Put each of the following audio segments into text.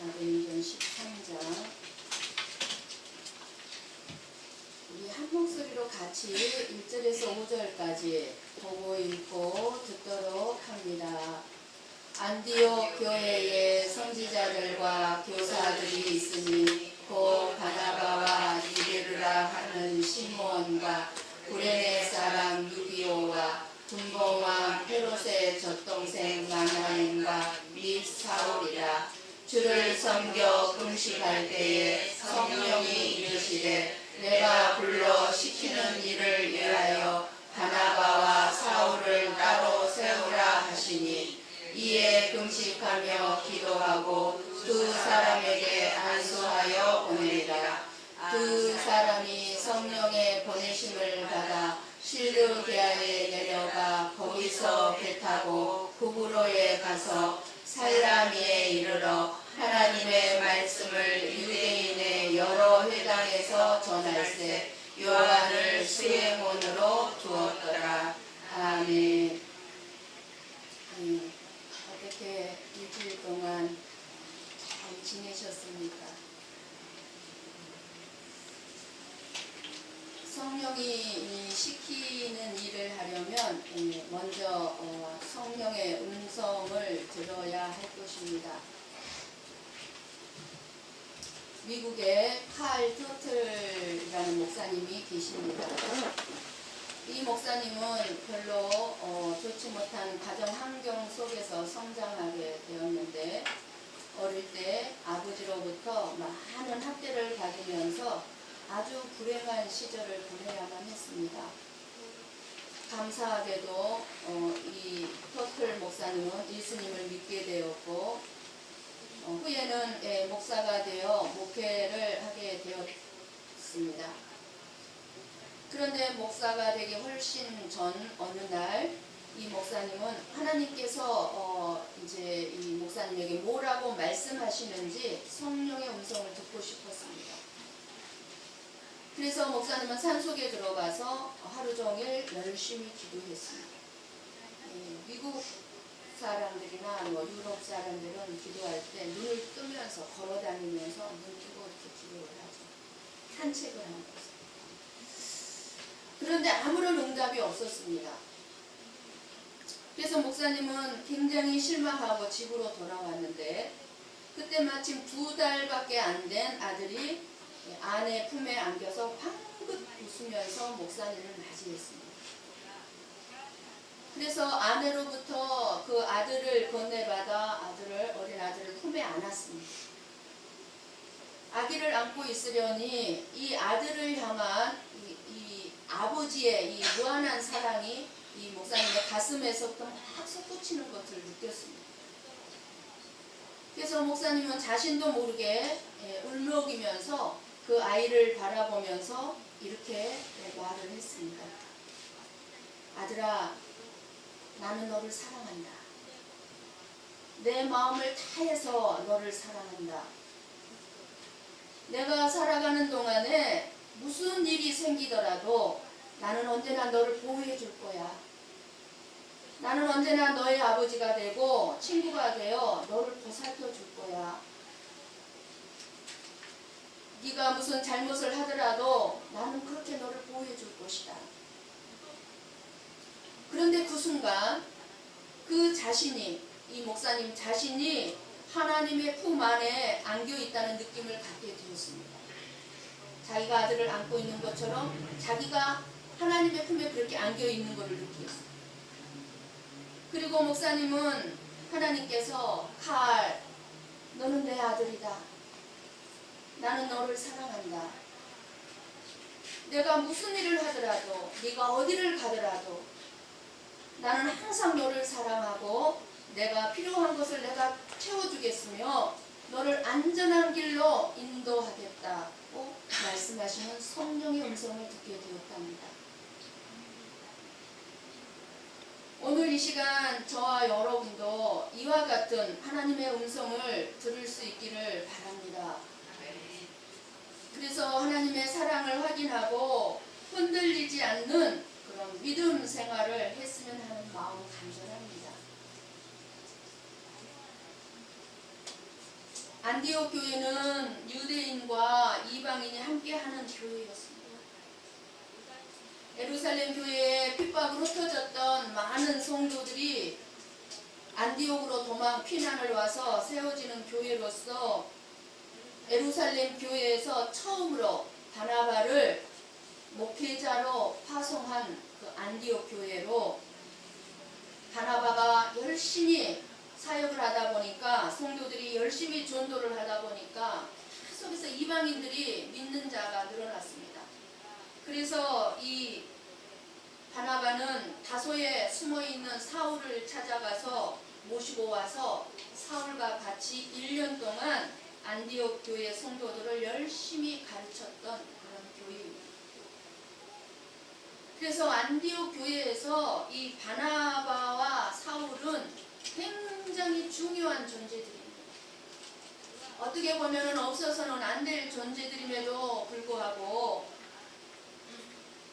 사도행전 13장. 우리 한 목소리로 같이 1절에서 5절까지 보고 읽고 듣도록 합니다. 안디옥 교회에 선지자들과 교사들이 있으니 곧 바나바와 니게르라 하는 시몬과 구레네 사람 루디오와 분봉왕 헤롯의 젖동생 마나엔과 및 사울이라. 주를 섬겨 금식할 때에 성령이 이르시되 내가 불러 시키는 일을 위하여 바나바와 사울을 따로 세우라 하시니, 이에 금식하며 기도하고 두 사람에게 안수하여 보내리라. 두 사람이 성령의 보내심을 받아 실루게아에 내려가 거기서 배 타고 구브로에 가서 살라미에 이르러 하나님의 말씀을 유대인의 여러 회당에서 전할세 요한을 수행원으로 두었더라. 아멘. 어떻게 일주일 동안 잘 지내셨습니까? 성령이 시키는 일을 하려면 먼저 성령의 음성을 들어야 할 것입니다. 미국에 칼 터틀이라는 목사님이 계십니다. 이 목사님은 별로 좋지 못한 가정 환경 속에서 성장하게 되었는데, 어릴 때 아버지로부터 많은 학대를 받으면서 아주 불행한 시절을 보내야만 했습니다. 감사하게도 이 터틀 목사님은 예수님을 믿게 되었고, 후에는 목사가 되어 목회를 하게 되었습니다. 그런데 목사가 되기 훨씬 전 어느 날 이 목사님은 하나님께서 이제 이 목사님에게 뭐라고 말씀하시는지 성령의 음성을 듣고 싶었습니다. 그래서 목사님은 산속에 들어가서 하루 종일 열심히 기도했습니다. 미국 사람들이나 유럽 사람들은 기도할 때 눈을 뜨면서 걸어다니면서 눈 뜨고 이렇게 기도를 하죠. 산책을 하는 거죠. 그런데 아무런 응답이 없었습니다. 그래서 목사님은 굉장히 실망하고 집으로 돌아왔는데, 그때 마침 2달밖에 안 된 아들이 아내 품에 안겨서 황긋 웃으면서 목사님을 맞이했습니다. 그래서 아내로부터 그 아들을 건네받아 어린 아들을 품에 안았습니다. 아기를 안고 있으려니 이 아들을 향한 이 아버지의 이 무한한 사랑이 이 목사님의 가슴에서부터 막 솟구치는 것을 느꼈습니다. 그래서 목사님은 자신도 모르게 울먹이면서 그 아이를 바라보면서 이렇게 말을 했습니다. 아들아, 나는 너를 사랑한다. 내 마음을 다해서 너를 사랑한다. 내가 살아가는 동안에 무슨 일이 생기더라도 나는 언제나 너를 보호해 줄 거야. 나는 언제나 너의 아버지가 되고 친구가 되어 너를 보살펴 줄 거야. 네가 무슨 잘못을 하더라도 나는 그렇게 너를 보호해 줄 것이다. 그런데 그 순간 그 자신이, 이 목사님 자신이 하나님의 품 안에 안겨 있다는 느낌을 갖게 되었습니다. 자기가 아들을 안고 있는 것처럼 자기가 하나님의 품에 그렇게 안겨 있는 것을 느꼈어요. 그리고 목사님은 하나님께서 칼, 너는 내 아들이다. 나는 너를 사랑한다. 내가 무슨 일을 하더라도, 네가 어디를 가더라도 나는 항상 너를 사랑하고 내가 필요한 것을 내가 채워주겠으며 너를 안전한 길로 인도하겠다고 말씀하시는 성령의 음성을 듣게 되었답니다. 오늘 이 시간 저와 여러분도 이와 같은 하나님의 음성을 들을 수 있기를 바랍니다. 그래서 하나님의 사랑을 확인하고 흔들리지 않는 그런 믿음 생활을 했으면 하는 마음 간절합니다. 안디옥 교회는 유대인과 이방인이 함께하는 교회였습니다. 예루살렘 교회에 핍박으로 흩어졌던 많은 성도들이 안디옥으로 도망 피난을 와서 세워지는 교회로서 예루살렘 교회에서 처음으로 바나바를 목회자로 파송한 그 안디옥 교회로 바나바가 열심히 사역을 하다 보니까 성도들이 열심히 전도를 하다 보니까 계속해서 이방인들이 믿는 자가 늘어났습니다. 그래서 이 바나바는 다소에 숨어있는 사울을 찾아가서 모시고 와서 사울과 같이 1년 동안 안디옥 교회 성도들을 열심히 가르쳤던 그런 교회입니다. 그래서 안디옥 교회에서 이 바나바와 사울은 굉장히 중요한 존재들입니다. 어떻게 보면 없어서는 안 될 존재들임에도 불구하고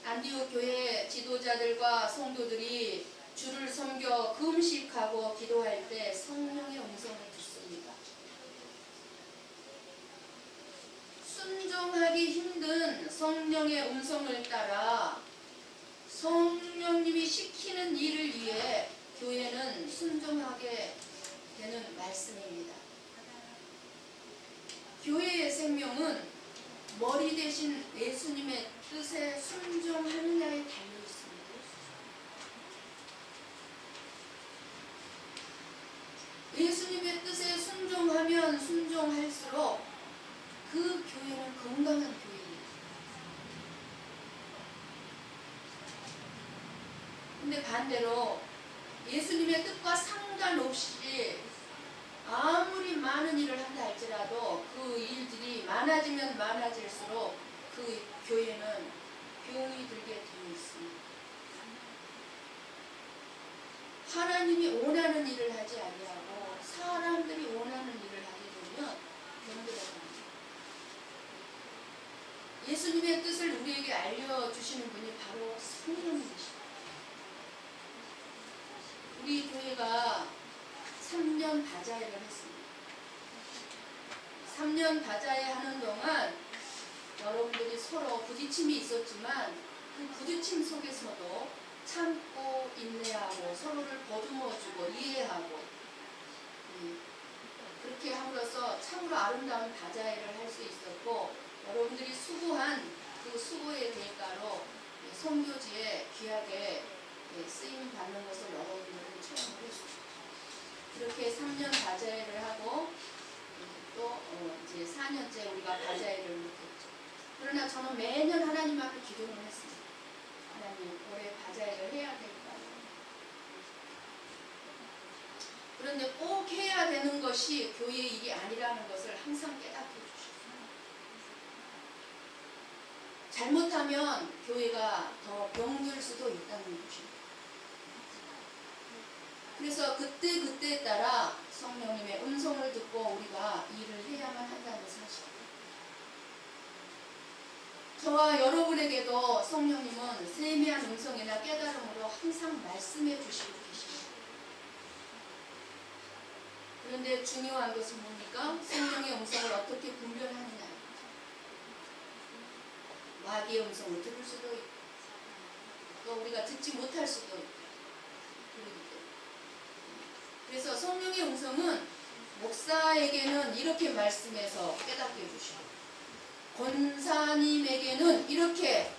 안디옥 교회 지도자들과 성도들이 주를 섬겨 금식하고 기도할 때 성령의 음성을 듣습니다. 순종하기 힘든 성령의 음성을 따라 성령님이 시키는 일을 위해 교회는 순종하게 되는 말씀입니다. 교회의 생명은 머리 대신 예수님의 뜻에 순종하느냐에 달려 있습니다. 예수님의 뜻에 순종하면 순종할수록 그 교회는 건강한 교회입니다. 근데 반대로 예수님의 뜻과 상관없이 아무리 많은 일을 한다 할지라도 그 일들이 많아지면 많아질수록 그 교회는 병이 들게 되어 있습니다. 하나님이 원하는 일을 하지 아니하고 사람들이 원하는 일을 하게 되면 병들어갑니다. 예수님의 뜻을 우리에게 알려주시는 분이 바로 성령님이십니다. 우리 교회가 3년 다자회를 했습니다. 3년 다자회 하는 동안 여러분들이 서로 부딪힘이 있었지만 그 부딪힘 속에서도 참고 인내하고 서로를 보듬어주고 이해하고 그렇게 함으로써 참으로 아름다운 다자회를 할 수 있었고 여러분들이 수고한 그 수고의 대가로 선교지에 귀하게 쓰임 받는 것을 여러분들은 체험을 했습니다. 이렇게 3년 다자회를 하고 또 이제 4년째 우리가 다자회를 못했죠. 그러나 저는 매년 하나님 앞에 기도를 했습니다. 하나님 올해 다자회를 해야 될까요? 그런데 꼭 해야 되는 것이 교회의 일이 아니라는 것을 항상 깨닫게 해주셨어요. 잘못하면 교회가 더 병들 수도 있다는 것입니다. 그래서 그때그때에 따라 성령님의 음성을 듣고 우리가 일을 해야만 한다는 사실. 저와 여러분에게도 성령님은 세미한 음성이나 깨달음으로 항상 말씀해 주시고 계십니다. 그런데 중요한 것은 뭡니까? 성령의 음성을 어떻게 분별하느냐. 마귀의 음성을 들을 수도 있고 또 우리가 듣지 못할 수도 있고 그래서 성령의 음성은 목사에게는 이렇게 말씀해서 깨닫게 해주시고 권사님에게는 이렇게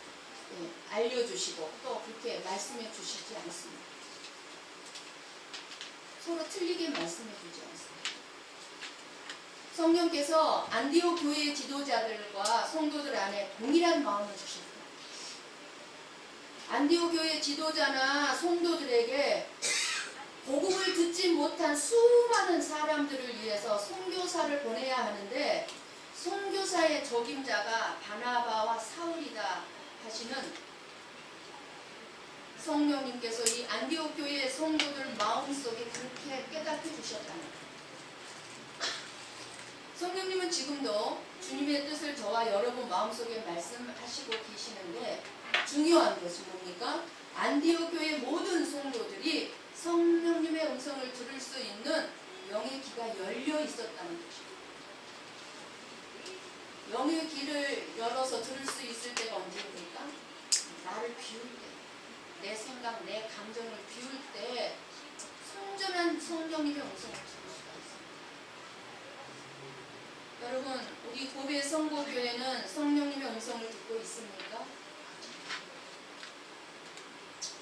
알려주시고 또 그렇게 말씀해 주시지 않습니다. 서로 틀리게 말씀해 주지 않습니다. 성령께서 안디옥 교회의 지도자들과 성도들 안에 동일한 마음을 주셨습니다. 안디옥 교회 지도자나 성도들에게 복음을 듣지 못한 수많은 사람들을 위해서 선교사를 보내야 하는데 선교사의 적임자가 바나바와 사울이다 하시는 성령님께서 이 안디옥 교회의 성도들 마음속에 그렇게 깨닫게 주셨다는 거예요. 성령님은 지금도 주님의 뜻을 저와 여러분 마음속에 말씀하시고 계시는데 중요한 것이 뭡니까? 안디옥 교회 모든 성도들이 성령님의 음성을 들을 수 있는 영의 귀가 열려 있었다는 것입니다. 영의 길을 열어서 들을 수 있을 때가 언제입니까? 나를 비울 때, 내 생각, 내 감정을 비울 때 순전한 성령님의 음성을 들을 수가 있습니다. 여러분, 우리 고베 성고교회는 성령님의 음성을 듣고 있습니까?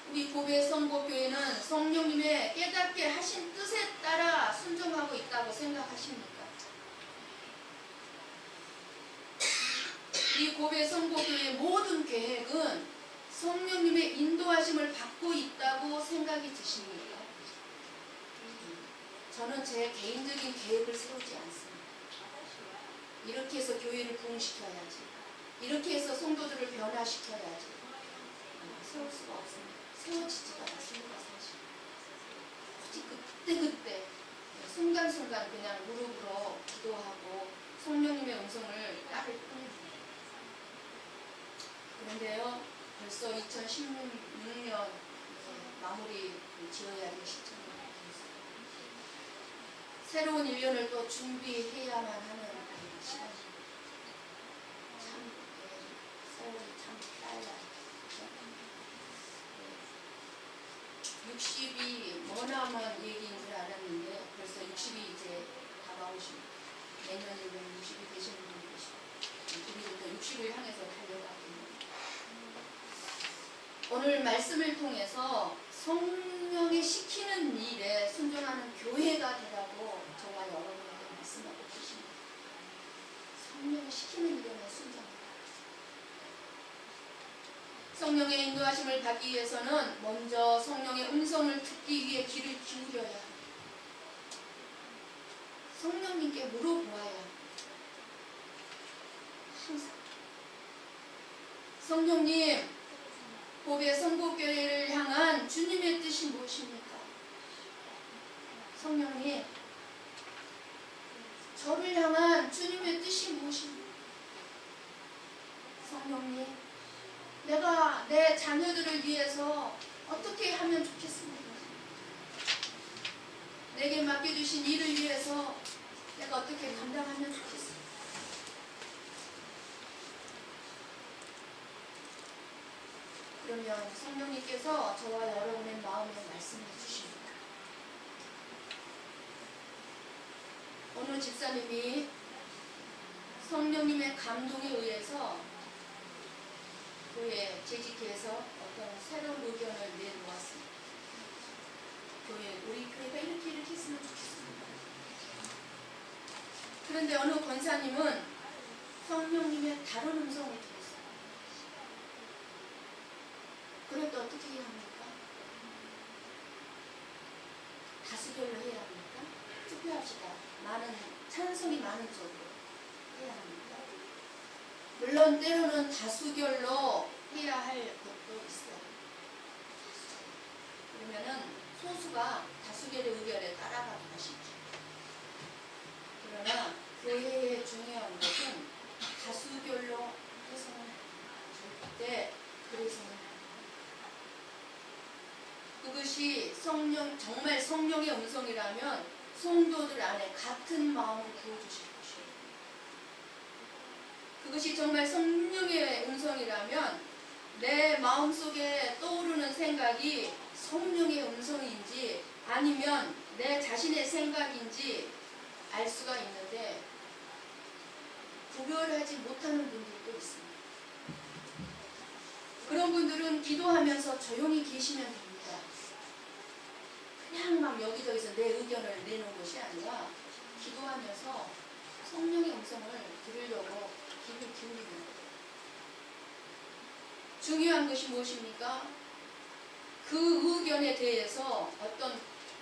우리 고베 성고교회는 성령님의 깨닫게 하신 뜻에 따라 순종하고 있다고 생각하십니까? 이 고베 성고교회의 모든 계획은 성령님의 인도하심을 받고 있다고 생각이 드십니까? 저는 제 개인적인 계획을 세우지 않습니다. 이렇게 해서 교회를 부흥시켜야지, 이렇게 해서 성도들을 변화시켜야지, 세울 수가 없습니다. 세워지지가 않습니다. 사실 그때 순간순간 그냥 무릎으로 기도하고 성령님의 음성을 따를 뿐입니다. 그런데요, 벌써 2016년 마무리 지어야 될 시점입니다. 새로운 1년을 또 준비해야만 하는 시간입니다. 참 세월이 참 빨라요. 60이 머나먼 얘기인 줄 알았는데 벌써 60이 이제 다가오십니다. 내년이면 60이 되시는 분이 계시고 우리도 또 60을 향해서 달려가고 있습니다. 오늘 말씀을 통해서 성령이 시키는 일에 순종하는 교회가 되라고 저와 여러분에게 말씀하고 계십니다. 성령이 시키는 일에만 순종합니다. 성령의 인도하심을 받기 위해서는 먼저 성령의 음성을 듣기 위해 귀를 기울여야 합니다. 성령님께 물어보아야 합니다. 항상 성령님, 고베 성고교회를 향한 주님의 뜻이 무엇입니까? 성령님, 저를 향한 주님의 뜻이 무엇입니까? 성령님, 내가 내 자녀들을 위해서 어떻게 하면 좋겠습니까? 내게 맡겨주신 일을 위해서 내가 어떻게 감당하면 좋겠습니까? 그러면 성령님께서 저와 여러분의 마음에 말씀해 주십니다. 어느 집사님이 성령님의 감동에 의해서 교회 재직회에서 어떤 새로운 의견을 내놓았습니다. 우리 교회가 이렇게 했으면 좋겠습니다. 그런데 어느 권사님은 성령님의 다른 음성을 들었어요. 그럴 때 어떻게 해야 합니까? 다수결로 해야 합니까? 투표합시다. 찬성이 많은 쪽으로 해야 합니까? 물론 때로는 다수결로 해야 할 것도 있어요. 그러면은 소수가 다수결의 의견에 따라가기가 쉽죠. 그러나 교회의 중요한 것은 다수결로 해서는 절대 그래서는 그것이 정말 성령의 음성이라면 성도들 안에 같은 마음을 부어주실 것이에요. 그것이 정말 성령의 음성이라면 내 마음속에 떠오르는 생각이 성령의 음성인지 아니면 내 자신의 생각인지 알 수가 있는데 구별하지 못하는 분들도 있습니다. 그런 분들은 기도하면서 조용히 계시면 됩니다. 그냥 막 여기저기서 내 의견을 내놓은 것이 아니라 기도하면서 성령의 음성을 들으려고 귀를 기울이는 거예요. 중요한 것이 무엇입니까? 그 의견에 대해서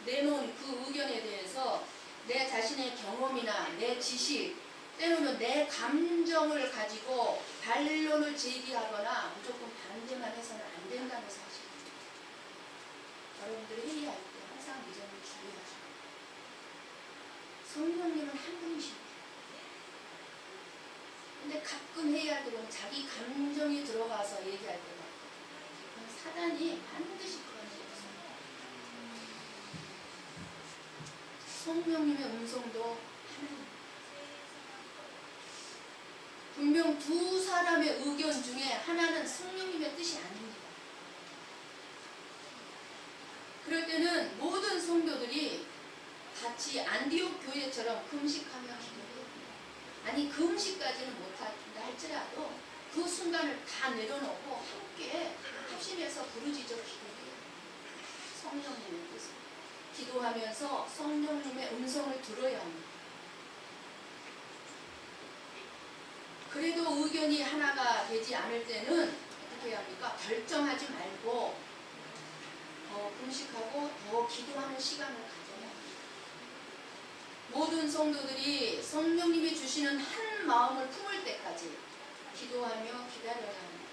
내놓은 그 의견에 대해서 내 자신의 경험이나 내 지식, 때로는 내 감정을 가지고 반론을 제기하거나 무조건 반대만 해서는 안 된다는 사실입니다. 여러분들이 회의할 때 항상 이 점을 주의하셔야 돼요. 성령님은 한 분이십니다. 근데 가끔 회의할 때 보면 자기 감정이 들어가서 얘기할 때가 있거든요. 사단이 반드시 그런 일이 있습니다. 성령님의 음성도 하나입니다. 그러면 두 사람의 의견 중에 하나는 성령님의 뜻이 아닙니다. 그럴 때는 모든 성도들이 같이 안디옥 교회처럼 금식하며 기도해요. 아니 금식까지는 못한다 할지라도 그 순간을 다 내려놓고 함께 합심해서 부르짖어 기도해요. 성령님의 뜻을 기도하면서 성령님의 음성을 들어야 합니다. 그래도 의견이 하나가 되지 않을 때는 어떻게 해야 합니까? 결정하지 말고 더 금식하고 더 기도하는 시간을 가져야 합니다. 모든 성도들이 성령님이 주시는 한 마음을 품을 때까지 기도하며 기다려야 합니다.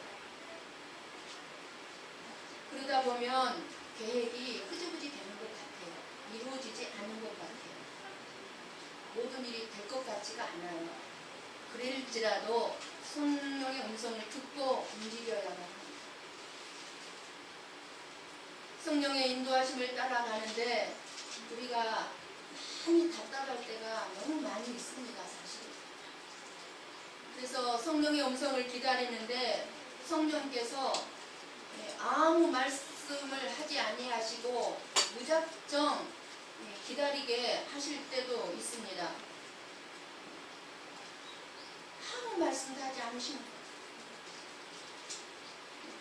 그러다 보면 계획이 흐지부지 되는 것 같아요. 이루어지지 않은 것 같아요. 모든 일이 될 것 같지가 않아요. 그럴지라도 성령의 음성을 듣고 움직여야만 합니다. 성령의 인도하심을 따라가는데 우리가 많이 답답할 때가 너무 많이 있습니다. 사실. 그래서 성령의 음성을 기다리는데 성령께서 아무 말씀을 하지 아니하시고 무작정 기다리게 하실 때도 있습니다. 아무 말씀도 하지 않으시는 거예요.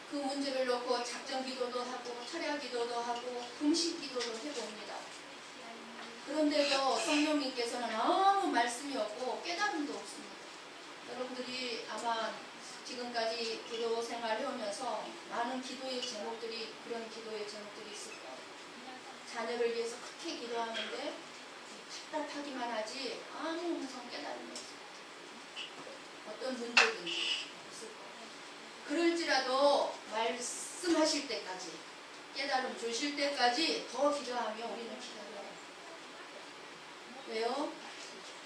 그 문제를 놓고 작정 기도도 하고 철야 기도도 하고 금식 기도도 해봅니다. 그런데도 성령님께서는 아무 말씀이 없고 깨달음도 없습니다. 여러분들이 아마 지금까지 기도 생활을 해오면서 많은 기도의 제목들이 그런 기도의 제목들이 있을 거예요. 자녀를 위해서 그렇게 기도하는데 답답하기만 하지 아무 음성 깨달음이 없어요. 어떤 문제든지 있을 거예요. 그럴지라도 말씀하실 때까지 깨달음 주실 때까지 더 기도하며 우리는 기다려요. 왜요?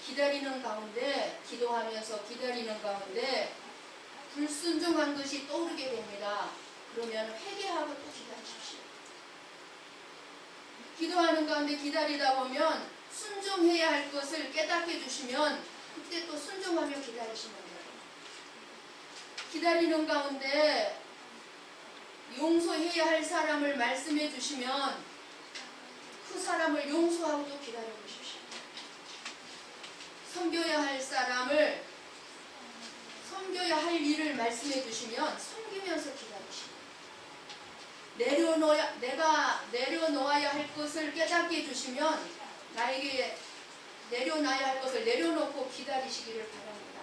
기다리는 가운데 기도하면서 기다리는 가운데 불순종한 것이 떠오르게 됩니다. 그러면 회개하고 또 기다리십시오. 기도하는 가운데 기다리다 보면 순종해야 할 것을 깨닫게 해주시면 그때 또 순종하며 기다리시면 돼요. 기다리는 가운데 용서해야 할 사람을 말씀해 주시면 그 사람을 용서하고 또 기다려 주십시오. 섬겨야 할 사람을 섬겨야 할 일을 말씀해 주시면 섬기면서 기다리시고 내가 내려놓아야 할 것을 깨닫게 해주시면 나에게 내려놔야 할 것을 내려놓고 기다리시기를 바랍니다.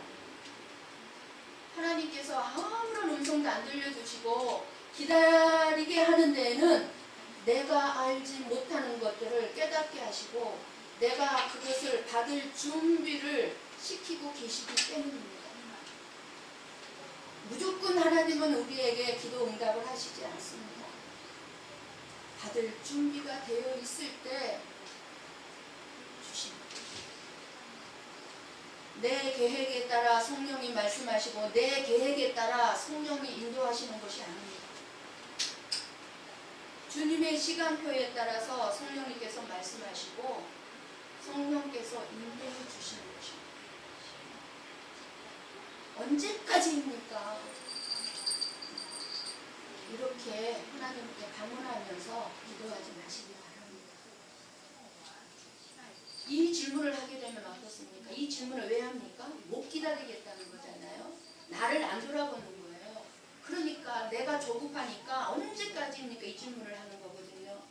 하나님께서 아무런 음성도 안 들려주시고 기다리게 하는 데에는 내가 알지 못하는 것들을 깨닫게 하시고 내가 그것을 받을 준비를 시키고 계시기 때문입니다. 무조건 하나님은 우리에게 기도 응답을 하시지 않습니다. 받을 준비가 되어 있을 때 주십니다. 내 계획에 따라 성령이 말씀하시고 내 계획에 따라 성령이 인도하시는 것이 아닙니다. 주님의 시간표에 따라서 성령님께서 말씀하시고 성령께서 인도해 주시는 것입니다. 언제까지입니까? 이렇게 하나님께 방문하면서 기도하지 마시기 바랍니다. 이 질문을 하게 되면 어떻습니까? 이 질문을 왜 합니까? 못 기다리겠다는 거잖아요. 나를 안 돌아보는 거예요. 그러니까 내가 조급하니까 언제까지입니까? 이 질문을 하는 거거든요.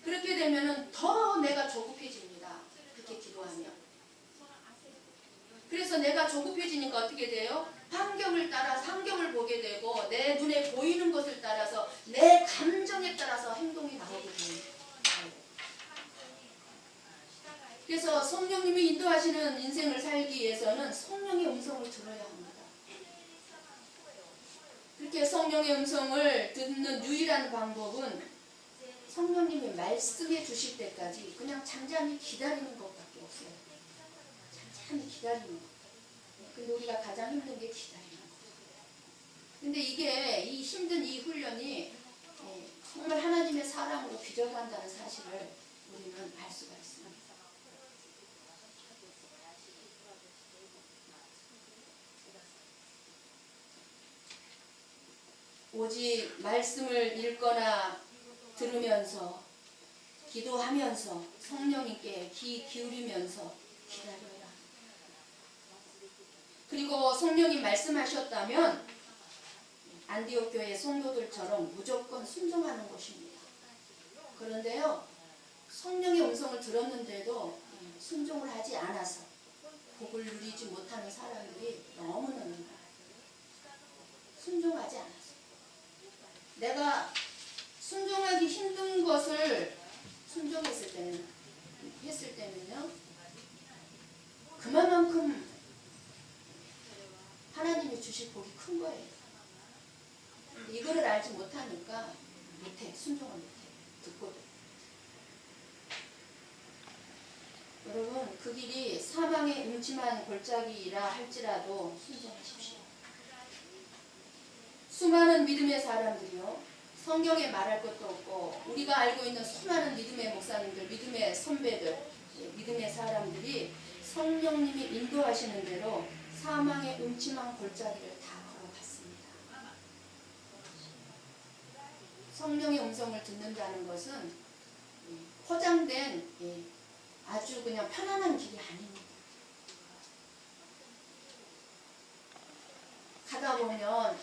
그렇게 되면 더 내가 조급해집니다. 그렇게 기도하면. 그래서 내가 조급해지니까 어떻게 돼요? 환경을 따라 상경을 보게 되고 내 눈에 보이는 것을 따라서 내 감정에 따라서 행동이 나오게 됩니다. 그래서 성령님이 인도하시는 인생을 살기 위해서는 성령의 음성을 들어야 합니다. 그렇게 성령의 음성을 듣는 유일한 방법은 성령님이 말씀해 주실 때까지 그냥 잠잠히 기다리는 것밖에 없어요. 잠잠히 기다리는 것. 근데 우리가 가장 힘든 게 기다리는 거예요. 근데 이 힘든 이 훈련이 정말 하나님의 사랑으로 빚어간다는 사실을 우리는 알 수가 있습니다. 오직 말씀을 읽거나 들으면서 기도하면서 성령님께 귀 기울이면서 기다려라. 그리고 성령이 말씀하셨다면 안디옥 교회 성도들처럼 무조건 순종하는 것입니다. 그런데요, 성령의 음성을 들었는데도 순종을 하지 않아서 복을 누리지 못하는 사람들이 너무너무 많아요. 순종하지 않아서. 내가 순종하기 힘든 것을 순종했을 때는요, 그만큼 하나님이 주실 복이 큰 거예요. 이거를 알지 못하니까 못해, 순종을 못해, 듣고도. 여러분, 그 길이 사망의 음침한 골짜기이라 할지라도 순종하십시오. 수많은 믿음의 사람들이요, 성경에 말할 것도 없고 우리가 알고 있는 수많은 믿음의 목사님들, 믿음의 선배들, 믿음의 사람들이 성령님이 인도하시는 대로 사망의 음침한 골짜기를 다 걸어갔습니다. 성령의 음성을 듣는다는 것은 포장된 아주 그냥 편안한 길이 아닙니다. 가다 보면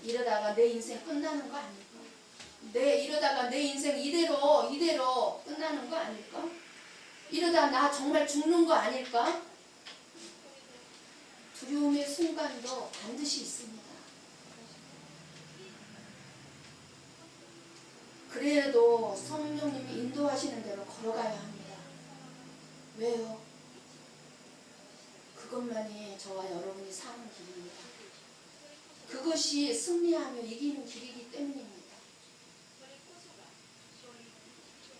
이러다가 내 인생 끝나는 거 아닐까? 이러다가 내 인생 이대로 끝나는 거 아닐까? 이러다 나 정말 죽는 거 아닐까? 두려움의 순간도 반드시 있습니다. 그래도 성령님이 인도하시는 대로 걸어가야 합니다. 왜요? 그것만이 저와 여러분이 사는 길입니다. 그것이 승리하며 이기는 길이기 때문입니다.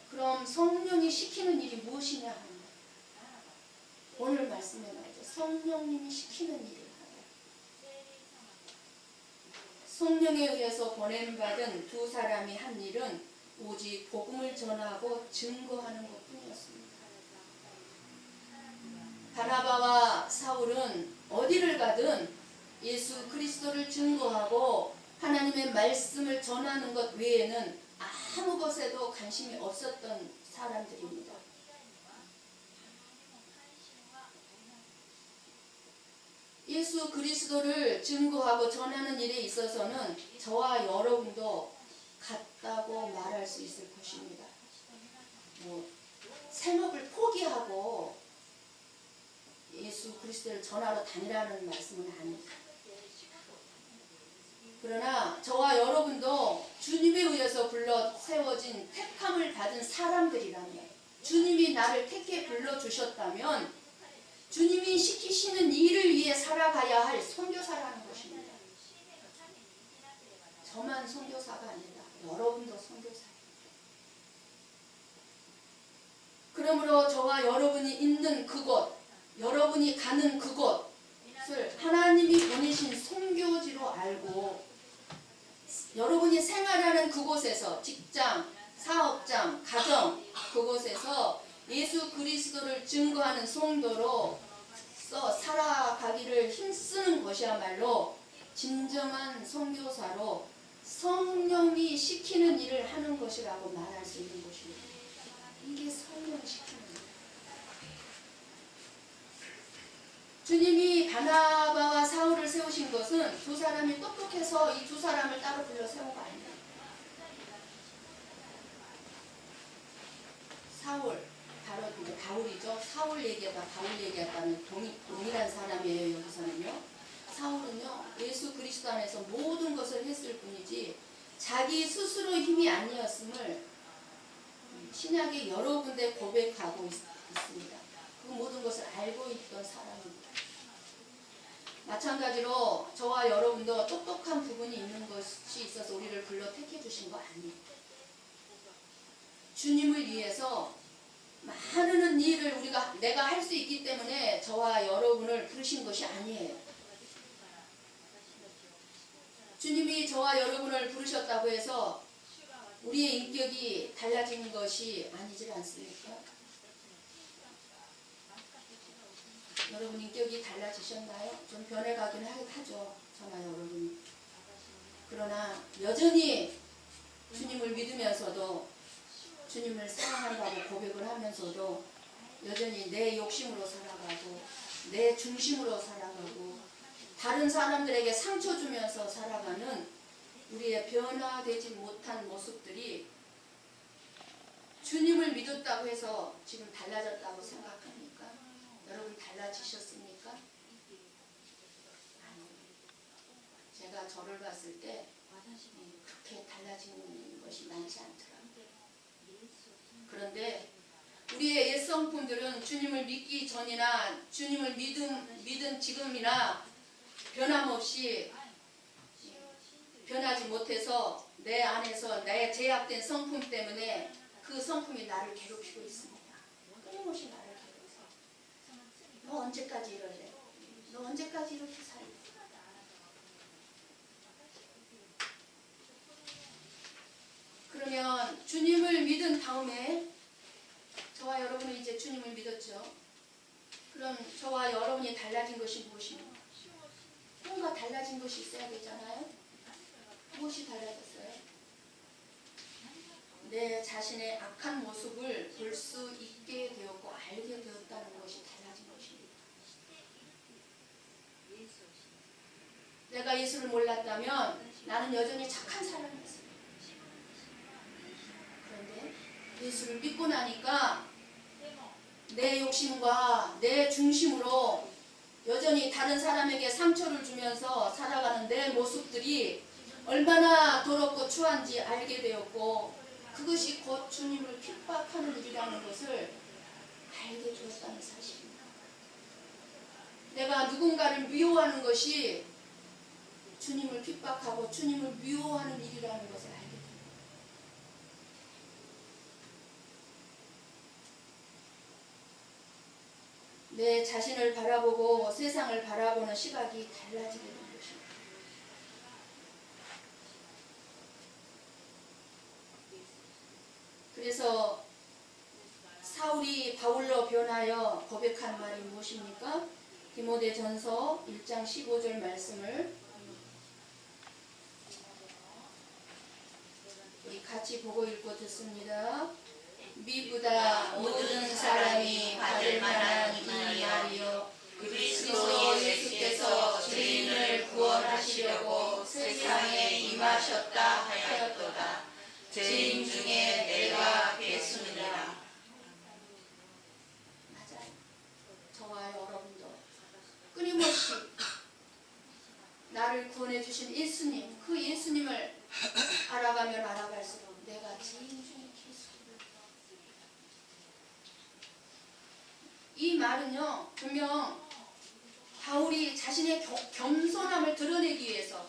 그럼 성령이 시키는 일이 무엇이냐 하면 오늘 말씀에 나오죠. 성령님이 시키는 일을 하라. 성령에 의해서 보냄받은 두 사람이 한 일은 오직 복음을 전하고 증거하는 것뿐이었습니다. 바나바와 사울은 어디를 가든 예수 그리스도를 증거하고 하나님의 말씀을 전하는 것 외에는 아무 것에도 관심이 없었던 사람들입니다. 예수 그리스도를 증거하고 전하는 일에 있어서는 저와 여러분도 같다고 말할 수 있을 것입니다. 생업을 포기하고 예수 그리스도를 전하러 다니라는 말씀은 아닙니다. 그러나 저와 여러분도 주님에 의해서 불러 세워진 택함을 받은 사람들이라면, 주님이 나를 택해 불러주셨다면 주님이 시키시는 일을 위해 살아가야 할 선교사라는 것입니다. 저만 선교사가 아니라 여러분도 선교사예요. 그러므로 저와 여러분이 있는 그곳, 여러분이 가는 그곳을 하나님이 보내신 선교지로 알고 여러분이 생활하는 그곳에서 직장, 사업장, 가정 그곳에서 예수 그리스도를 증거하는 성도로 살아가기를 힘쓰는 것이야말로 진정한 선교사로 성령이 시키는 일을 하는 것이라고 말할 수 있는 것입니다. 이게 성령이 시키는 일. 주님이 바나바와 사울을 세우신 것은 두 사람이 똑똑해서 이 두 사람을 따로 불러 세운 거 아니에요. 사울, 바로 바울이죠. 사울 얘기하다 바울 얘기하다는 동일한 사람이에요. 여기서는요. 사울은요, 예수 그리스도 안에서 모든 것을 했을 뿐이지 자기 스스로 힘이 아니었음을 신약에 여러 군데 고백하고 있습니다. 그 모든 것을 알고 있던 사람입니다. 마찬가지로 저와 여러분도 똑똑한 부분이 있는 것이 있어서 우리를 불러 택해 주신 거 아니에요. 주님을 위해서 많은 일을 내가 할 수 있기 때문에 저와 여러분을 부르신 것이 아니에요. 주님이 저와 여러분을 부르셨다고 해서 우리의 인격이 달라지는 것이 아니지 않습니까? 여러분 인격이 달라지셨나요? 좀 변해가긴 하죠. 저나 여러분이. 그러나 여전히 주님을 믿으면서도 주님을 사랑한다고 고백을 하면서도 여전히 내 욕심으로 살아가고 내 중심으로 살아가고 다른 사람들에게 상처 주면서 살아가는 우리의 변화되지 못한 모습들이 주님을 믿었다고 해서 지금 달라졌다고 생각합니까? 여러분 달라지셨습니까? 아니요. 제가 저를 봤을 때 그렇게 달라지는 것이 많지 않더라고요. 그런데 우리의 옛 성품들은 주님을 믿기 전이나 주님을 믿은 지금이나 변함없이 변하지 못해서 내 안에서 내 제약된 성품 때문에 그 성품이 나를 괴롭히고 있습니다. 끊임없이 나를 괴롭혀. 너 언제까지 이럴래? 너 언제까지 이렇게 살래? 그러면 주님을 믿은 다음에 저와 여러분이 이제 주님을 믿었죠. 그럼 저와 여러분이 달라진 것이 무엇입니까? 뭔가 달라진 것이 있어야 되잖아요. 무엇이 달라졌어요? 내 자신의 악한 모습을 볼 수 있게 되었고 알게 되었다는 것이 달라진 것입니다. 내가 예수를 몰랐다면 나는 여전히 착한 사람이었어요. 그런데 예수를 믿고 나니까 내 욕심과 내 중심으로 여전히 다른 사람에게 상처를 주면서 살아가는 내 모습들이 얼마나 더럽고 추한지 알게 되었고 그것이 곧 주님을 핍박하는 일이라는 것을 알게 되었다는 사실입니다. 내가 누군가를 미워하는 것이 주님을 핍박하고 주님을 미워하는 일이라는 것을 알게 됩니다. 내 자신을 바라보고 세상을 바라보는 시각이 달라지게 됩니다. 그래서 사울이 바울로 변하여 고백한 말이 무엇입니까? 디모데전서 1장 15절 말씀을 우리 같이 보고 읽고 듣습니다. 미보다 모든 사람이 받을 만한 이 말이요 그리스도 예수께서 죄인을 구원하시려고 세상에 임하셨다 하였도다. 죄인 중에 내가 겠습니다. 맞아요. 저와 여러분도 끊임없이 나를 구원해 주신 예수님, 그 예수님을 알아가면 알아갈수록 내가 죄인 중에 겠습니다. 이 말은요, 분명 바울이 자신의 겸손함을 드러내기 위해서,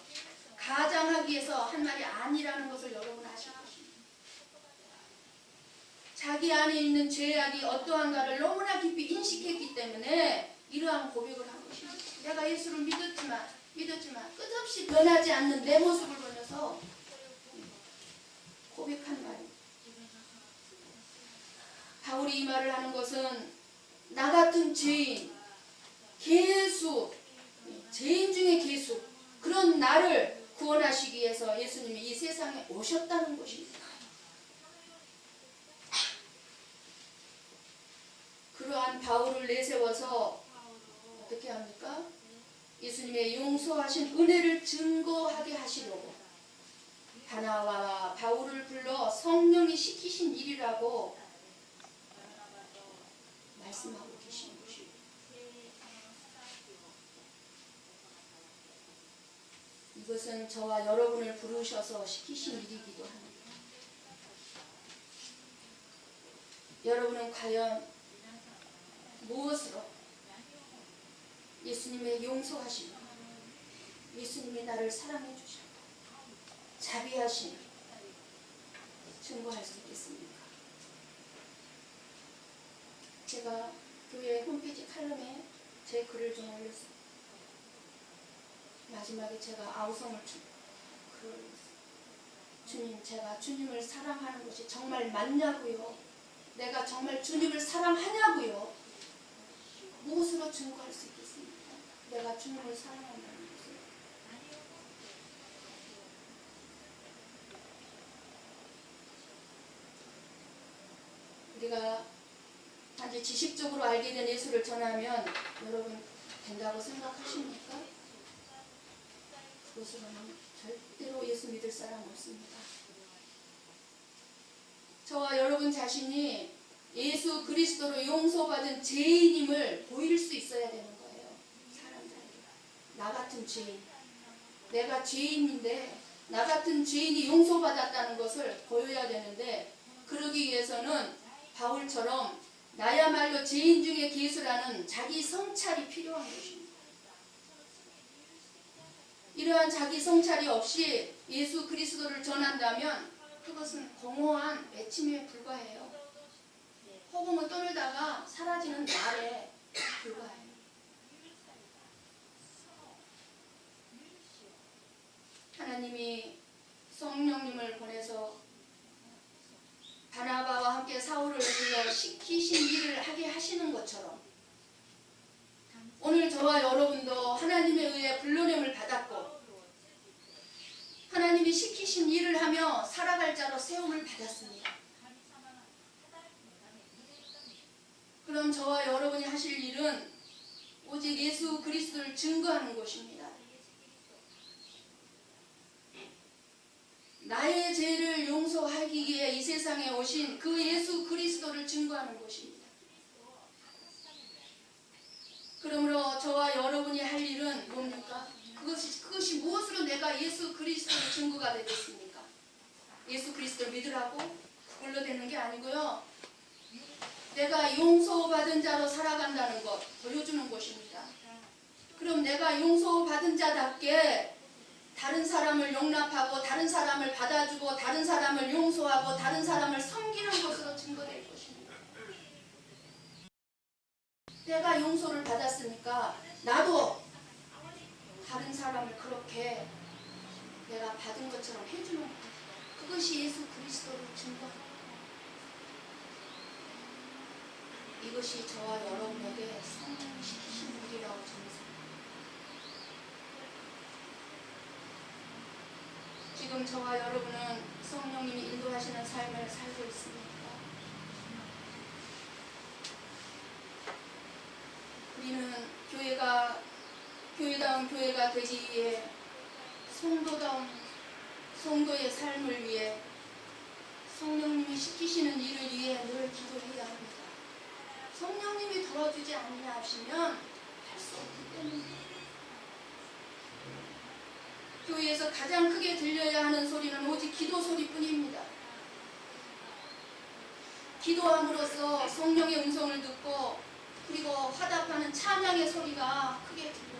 가장하기 위해서 한 말이 아니라는 것을 여러분 아시고 자기 안에 있는 죄악이 어떠한가를 너무나 깊이 인식했기 때문에 이러한 고백을 한 것입니다. 내가 예수를 믿었지만 끝없이 변하지 않는 내 모습을 보면서 고백한 말입니다. 바울이 이 말을 하는 것은 나 같은 죄인, 계수, 죄인 중에 계수, 그런 나를 구원하시기 위해서 예수님이 이 세상에 오셨다는 것입니다. 그러한 바울을 내세워서 어떻게 합니까? 예수님의 용서하신 은혜를 증거하게 하시려고 바나바와 바울을 불러 성령이 시키신 일이라고 말씀하고 계시는 것입니다. 이것은 저와 여러분을 부르셔서 시키신 일이기도 합니다. 여러분은 과연 무엇으로 예수님의 용서하심, 예수님이 나를 사랑해 주셨다, 자비하심 증거할 수 있겠습니까? 제가 교회 홈페이지 칼럼에 제 글을 좀 올렸습니다. 마지막에 제가 아우성을 글을 올렸습니다. 주님, 제가 주님을 사랑하는 것이 정말 맞냐고요? 내가 정말 주님을 사랑하냐고요? 무엇으로 증거할 수 있겠습니까? 내가 주님을 사랑한다는 것을. 가지 지식적으로 알게 된 예수를 전하면 여러분 된다고 생각하십니까? 그것으로는 절대로 예수 믿을 사람 없습니다. 저와 여러분 자신이 예수 그리스도로 용서받은 죄인임을 보일 수 있어야 되는 거예요. 사람들에게. 나 같은 죄인. 내가 죄인인데 나 같은 죄인이 용서받았다는 것을 보여야 되는데, 그러기 위해서는 바울처럼 나야말로 죄인 중에 괴수라는 자기 성찰이 필요한 것입니다. 이러한 자기 성찰이 없이 예수 그리스도를 전한다면 그것은 공허한 외침에 불과해요. 허공을 떠들다가 사라지는 말에 불과해요. 하나님이 성령님을 보내서 바나바와 함께 사울을 불러 시키신 일을 하게 하시는 것처럼 오늘 저와 여러분도 하나님에 의해 불러냄을 받았고 하나님이 시키신 일을 하며 살아갈 자로 세움을 받았습니다. 그럼 저와 여러분이 하실 일은 오직 예수 그리스도를 증거하는 것입니다. 나의 죄를 용서하기 위해 이 세상에 오신 그 예수 그리스도를 증거하는 것입니다. 그러므로 저와 여러분이 할 일은 뭡니까? 그것이 무엇으로 내가 예수 그리스도의 증거가 되겠습니까? 예수 그리스도를 믿으라고 그걸로 되는 게 아니고요. 내가 용서받은 자로 살아간다는 것 보여주는 것입니다. 그럼 내가 용서받은 자답게 다른 사람을 용납하고 다른 사람을 받아주고 다른 사람을 용서하고 다른 사람을 섬기는 것으로 증거될 것입니다. 내가 용서를 받았으니까 나도 다른 사람을 그렇게 내가 받은 것처럼 해주는 것. 그것이 예수 그리스도를 증거합니다. 이것이 저와 여러분에게 성령이 시키신 일이라고 저는 생각합니다. 지금 저와 여러분은 성령님이 인도하시는 삶을 살고 있습니다. 우리는 교회다운 교회가 되기 위해 성도다운 성도의 삶을 위해 성령님이 시키시는 일을 위해 늘 기도해야 합니다. 성령님이 도와주지 않냐 하시면 할 수 없기 때문입니다. 교회에서 가장 크게 들려야 하는 소리는 오직 기도 소리뿐입니다. 기도함으로써 성령의 음성을 듣고 그리고 화답하는 찬양의 소리가 크게 들려요.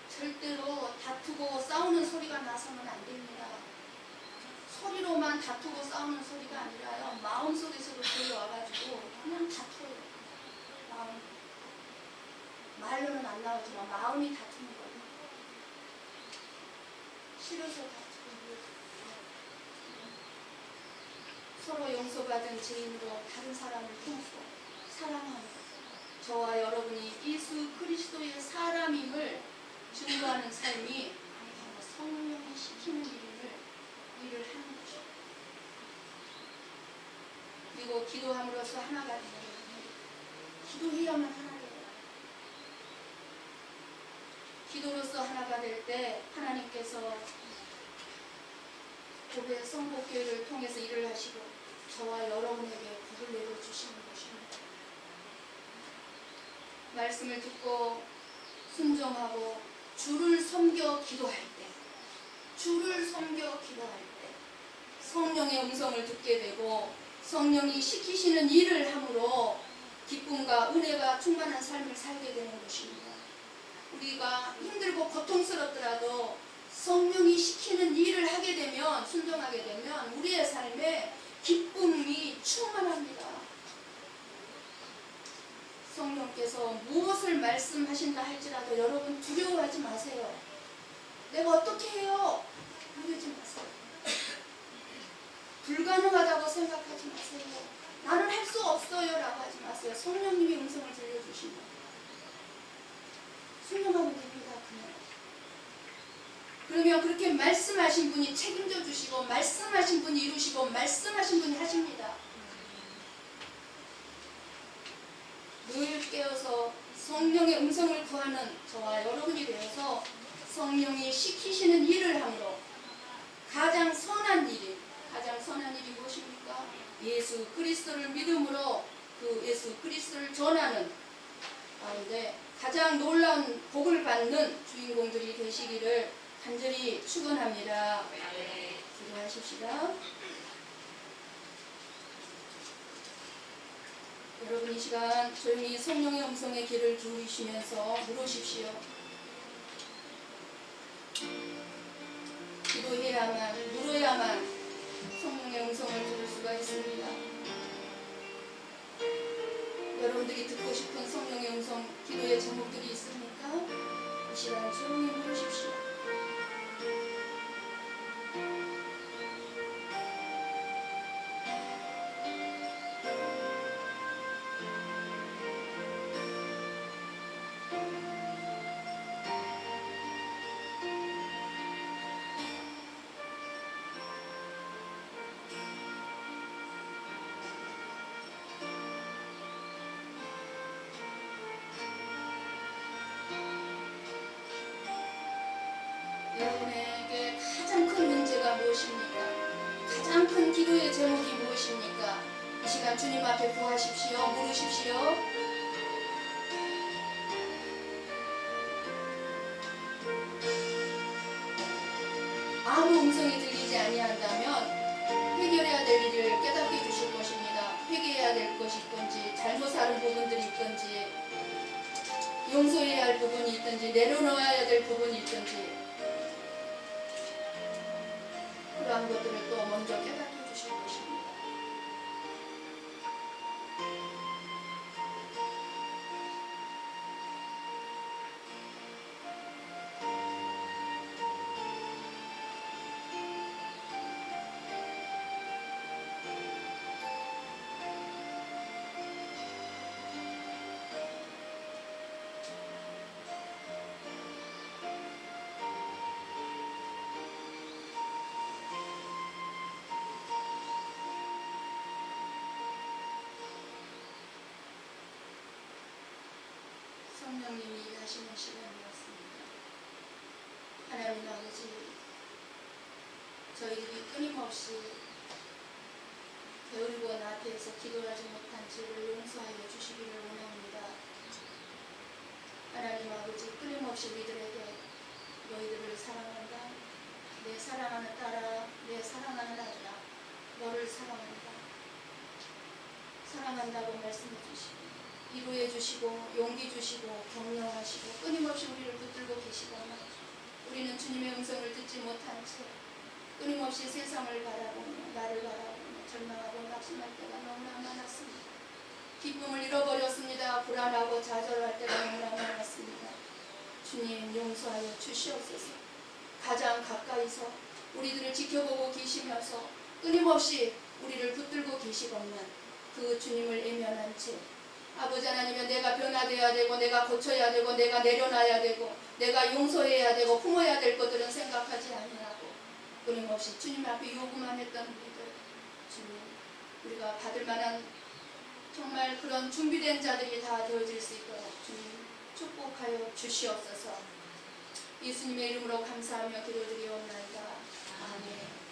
절대로 다투고 싸우는 소리가 나서는 안 됩니다. 소리로만 다투고 싸우는 소리가 아니라요, 마음속에서도 들려와가지고 그냥 다투어요. 말로는 안 나오지만 마음이 다투는 거예요. 싫어서 다투고 서로 용서받은 죄인으로 다른 사람을 품고 사랑하는 저와 여러분이 예수 그리스도의 사람임을 증거하는 삶이 바로 성령이 시키는 일을 하는 거죠. 그리고 기도함으로써 하나가 되는 거예요. 기도해야만 하나 돼요. 기도로서 하나가 될 때 하나님께서 교회 성복교회를 통해서 일을 하시고 저와 여러분에게 복을 내려주시는 것입니다. 말씀을 듣고 순종하고 주를 섬겨 기도할 때 성령의 음성을 듣게 되고 성령이 시키시는 일을 함으로 기쁨과 은혜가 충만한 삶을 살게 되는 것입니다. 우리가 힘들고 고통스럽더라도 성령이 시키는 일을 하게 되면, 순종하게 되면 우리의 삶에 기쁨이 충만합니다. 성령께서 무엇을 말씀하신다 할지라도 여러분 두려워하지 마세요. 내가 어떻게 해요? 그러지 마세요. 불가능하다고 생각하지 마세요. 나는 할 수 없어요 라고 하지 마세요. 성령님이 음성을 들려주시면 순종하면 됩니다. 그냥 그러면 그렇게 말씀하신 분이 책임져 주시고 말씀하신 분이 이루시고 말씀하신 분이 하십니다. 늘 깨어서 성령의 음성을 구하는 저와 여러분이 되어서 성령이 시키시는 일을 함으로 가장 선한 일이 무엇입니까? 예수 그리스도를 믿음으로 그 예수 그리스도를 전하는 가운데 가장 놀라운 복을 받는 주인공들이 되시기를 간절히 축원합니다. 기도하십시다. 여러분 이 시간 조용히 성령의 음성에 귀를 기울이시면서 물으십시오. 기도해야만, 물어야만 성령의 음성을 들을 수가 있습니다. 여러분들이 듣고 싶은 성령의 음성, 기도의 제목들이 있습니까? 이 시간 조용히 물으십시오. 여러분에게 가장 큰 문제가 무엇입니까? 가장 큰 기도의 제목이 무엇입니까? 이 시간 주님 앞에 구하십시오. 물으십시오. 아무 음성이 들리지 아니한다면 해결해야 될 일을 깨닫게 해주실 것입니다. 회개해야 될 것이 있든지 잘못 사는 부분들이 있든지 용서해야 할 부분이 있든지 내려놓아야 될 부분이 있든지 그러한 것들을 또 먼저 깨닫게 해주실 것입니다. 성령님이 일하시는 시간이었습니다. 하나님 아버지, 저희들이 끊임없이 게으르고 나태해서 기도하지 못한 죄를 용서하여 주시기를 원합니다. 하나님 아버지, 끊임없이 우리들에게 너희들을 사랑한다, 내 사랑하는 딸아, 내 사랑하는 아들아, 너를 사랑한다고 말씀해 주시고 위로해 주시고 용기 주시고 격려하시고 끊임없이 우리를 붙들고 계시거나 우리는 주님의 음성을 듣지 못한 채 끊임없이 세상을 바라보며 나를 바라보며 절망하고 낙심할 때가 너무나 많았습니다. 기쁨을 잃어버렸습니다. 불안하고 좌절할 때가 너무나 많았습니다. 주님 용서하여 주시옵소서. 가장 가까이서 우리들을 지켜보고 계시면서 끊임없이 우리를 붙들고 계시건만 그 주님을 외면한 채 아버지 하나님은 내가 변화되어야 되고 내가 고쳐야 되고 내가 내려놔야 되고 내가 용서해야 되고 품어야 될 것들은 생각하지 아니하고 끊임없이 주님 앞에 요구만 했던 우리들, 주님 우리가 받을 만한 정말 그런 준비된 자들이 다 되어질 수 있도록 주님 축복하여 주시옵소서. 예수님의 이름으로 감사하며 기도드리옵나이다. 아멘.